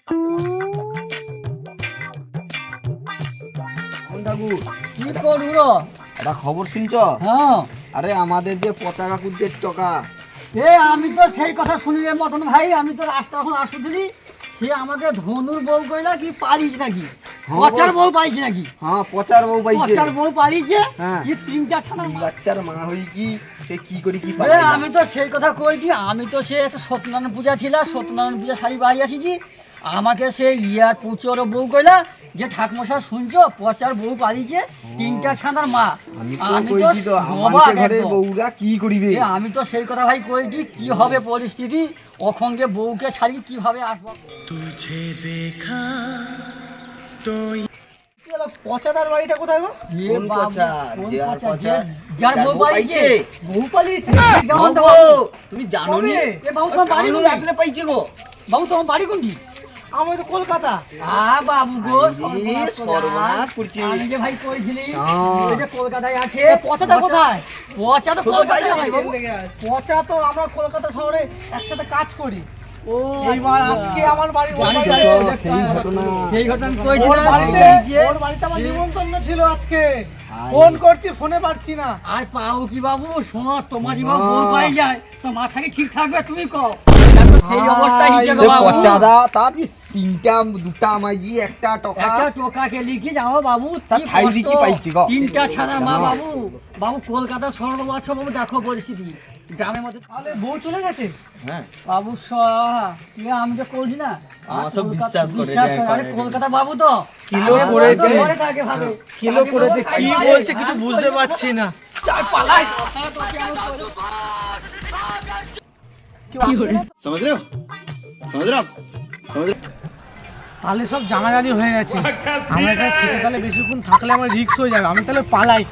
কি করবো? একটা খবর শুনছ? হ্যাঁ। আরে আমাদের যে পচা কাকুরদের টাকা। আমি তো সেই কথা শুনি রে মতন ভাই, আমি তো রাস্তা এখন আসুছিলি, সে আমাকে ধনুর বউ কইলা কি পারিস নাকি, পচার বউ পাইছে নাকি? হ্যাঁ পচার বউ পাইছে। পচার বউ পারিছে। হ্যাঁ। কি তিনটা ছানা বাচ্চার মা হই কি সে কি করি কি আমি তো সেই কথা কইছি, আমি তো সে সত্যনারায়ণ পূজা ছিল, সত্যনারায়ণ পূজা শাড়ি বাড়ি আসিছি, আমাকে সে ইয়ার পুচোর বউ কইলা যে ঠাকমশা শুনছো পচার বউ পালিছে, তিনটা ছানার মা। আমি তো ঘরে বউরা কি করিবে? আমি তো সেই কথা ভাই কইছি, কি হবে পরিস্থিতি, অখঙ্গে বউকে ছাড়ি কিভাবে আসবো। তুঝে দেখা তো পচাদার বাড়িটা কোথায় গো? কোন পচা? যার বউ পালিছে। বউ পালিছে? তুমি জানো নি? এ বাবু তোমার বাড়ি কোনটি? রাত্রে পাইছে গো। বাবু তোমার বাড়ি কোনটি? আমি তো কলকাতা। বাবু গো, সর্বনাশ করছি। আমি যে ভাই কইছিলি হ্যাঁ। ওই যে কলকাতায় আছে। পচাটা কোথায়? পচা তো কলকাতায় হয় বাবু। পচা তো আমরা কলকাতা শহরে একসাথে কাজ করি। ও এইবার আজকে আমার বাড়ি ওর জানি বাড়ি তো, যাবো। সেই ঘটনা। সেই ঘটনা ওর কইছিলাম। বাড়িতে আমার নিমন্ত্রণ ছিল আজকে। ফোন করছি, ফোনে পারছি না। আর পাও কি বাবু, শোনো তোমার জীবন বউ পাই যায় তো মাথা কি ঠিক থাকবে তুমি কও। তো সেই অবস্থায় হিসেবে সে বাবু পচাদা তার তিনটা দুটা মাইজি একটা টাকা। একটা টোকাকে লিখি যাও বাবু, তা কি খাইছি কষ্ট। কি পাইছি গো? তিনটা ছাড়া মা বাবু। বাবু কলকাতা শহর বাচ্চা বাবু, দেখো পরিস্থিতি গ্রামের মধ্যে। তাহলে বউ চলে গেছে। হ্যাঁ বাবু আমি তো করছি না, আমার সব কলকাতা- বিশ্বাস করে, আরে কলকাতা বাবু তো কিলো আগে করেছে। ঘরে থাকে ভাবে। কিলো আগে করেছে, বাবু কি খাই বলছে ভাই। কিছু বুঝতে পারছি না। চাই পালাই। তোকে আমি বলি। समझ रहे हो समझ रहे हो समझ रहे हो? তাহলে সব জানাজানি হয়ে গেছে। আমরা এখানে থেকে তাহলে বেশিক্ষণ থাকলে আমার রিস্ক হয়ে যাবে। আমি তাহলে পালাই।